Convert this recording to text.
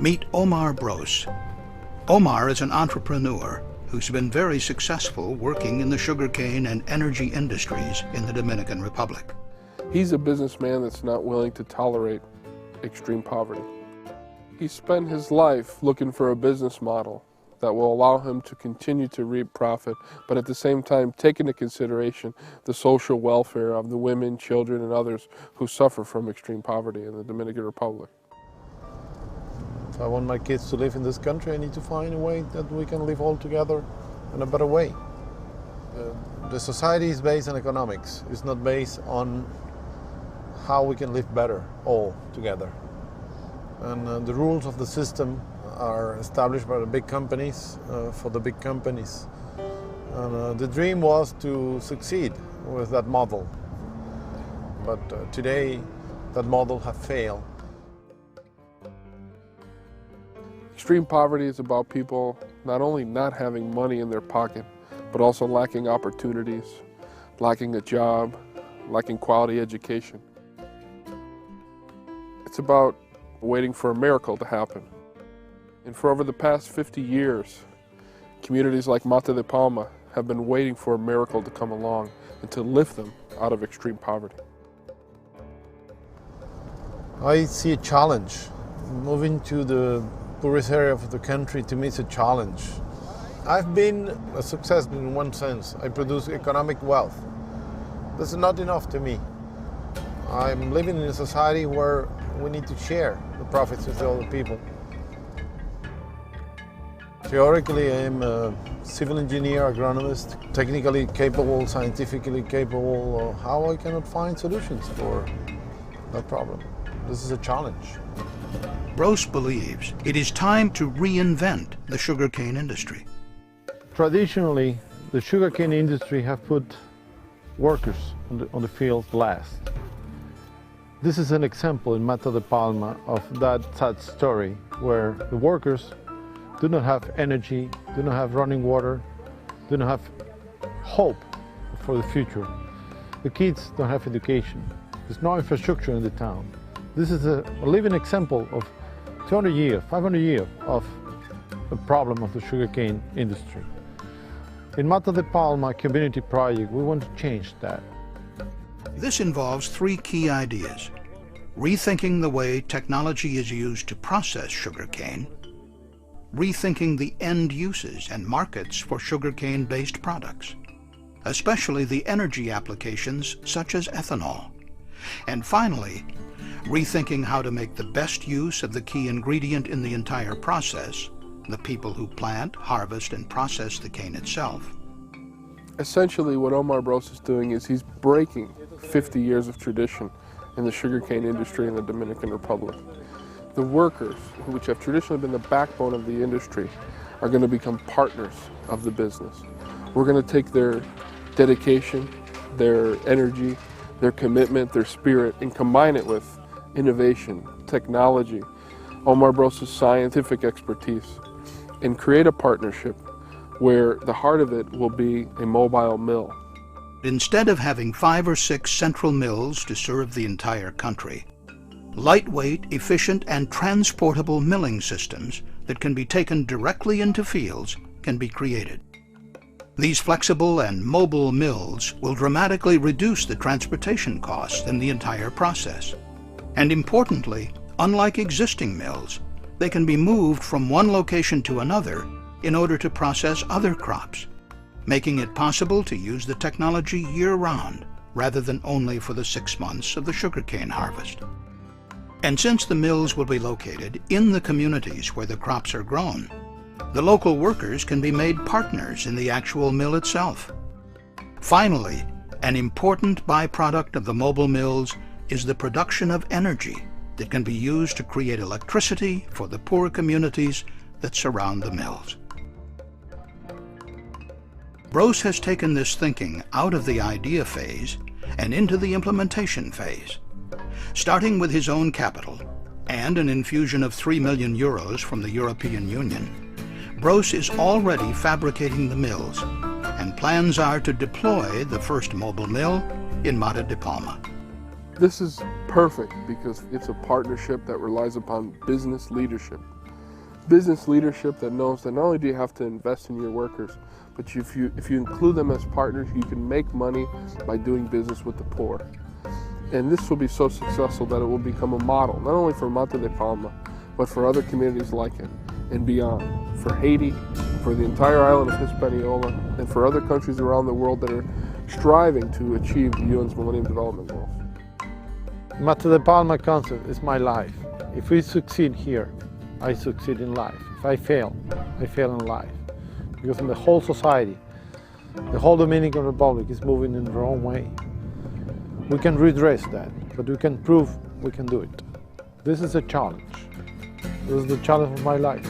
Meet Omar Bros. Omar is an entrepreneur who's been very successful working in the sugarcane and energy industries in the Dominican Republic. He's a businessman that's not willing to tolerate extreme poverty. He spent his life looking for a business model that will allow him to continue to reap profit, but at the same time take into consideration the social welfare of the women, children, and others who suffer from extreme poverty in the Dominican Republic. If I want my kids to live in this country, I need to find a way that we can live all together in a better way. The society is based on economics. It's not based on how we can live better all together. And the rules of the system are established by the big companies for the big companies. And the dream was to succeed with that model. But today, that model has failed. Extreme poverty is about people not only not having money in their pocket, but also lacking opportunities, lacking a job, lacking quality education. It's about waiting for a miracle to happen. And for over the past 50 years, communities like Mata de Palma have been waiting for a miracle to come along and to lift them out of extreme poverty. I see a challenge. Moving to the poorest area of the country, to me, is a challenge. I've been a success in one sense. I produce economic wealth. This is not enough to me. I'm living in a society where we need to share the profits with the other people. Theoretically, I'm a civil engineer, agronomist, technically capable, scientifically capable. How I cannot find solutions for that problem? This is a challenge. Bros believes it is time to reinvent the sugarcane industry. Traditionally, the sugarcane industry have put workers on the field last. This is an example in Mata de Palma of that sad story where the workers do not have energy, do not have running water, do not have hope for the future. The kids don't have education. There's no infrastructure in the town. This is a living example of 200 years, 500 years of the problem of the sugarcane industry. In Mata de Palma community project, we want to change that. This involves three key ideas: rethinking the way technology is used to process sugarcane, rethinking the end uses and markets for sugarcane-based products, especially the energy applications such as ethanol, and finally, rethinking how to make the best use of the key ingredient in the entire process, the people who plant, harvest, and process the cane itself. Essentially, what Omar Bros is doing is he's breaking 50 years of tradition in the sugarcane industry in the Dominican Republic. The workers, which have traditionally been the backbone of the industry, are going to become partners of the business. We're going to take their dedication, their energy, their commitment, their spirit, and combine it with innovation, technology, Omar Bros' scientific expertise, and create a partnership where the heart of it will be a mobile mill. Instead of having 5 or 6 central mills to serve the entire country, lightweight, efficient, and transportable milling systems that can be taken directly into fields can be created. These flexible and mobile mills will dramatically reduce the transportation costs in the entire process. And importantly, unlike existing mills, they can be moved from one location to another in order to process other crops, making it possible to use the technology year-round rather than only for the 6 months of the sugarcane harvest. And since the mills will be located in the communities where the crops are grown, the local workers can be made partners in the actual mill itself. Finally, an important byproduct of the mobile mills is the production of energy that can be used to create electricity for the poor communities that surround the mills. Bros has taken this thinking out of the idea phase and into the implementation phase. Starting with his own capital and an infusion of 3 million euros from the European Union, Bros is already fabricating the mills, and plans are to deploy the first mobile mill in Mata de Palma. This is perfect because it's a partnership that relies upon business leadership. business leadership that knows that not only do you have to invest in your workers, but if you include them as partners, you can make money by doing business with the poor. And this will be so successful that it will become a model, not only for Mata de Palma, but for other communities like it and beyond, for Haiti, for the entire island of Hispaniola, and for other countries around the world that are striving to achieve the UN's Millennium Development Goals. Mata de Palma concept is my life. If we succeed here, I succeed in life. If I fail in life. Because in the whole society, the whole Dominican Republic is moving in the wrong way. We can redress that, but we can prove we can do it. This is a challenge. This is the challenge of my life.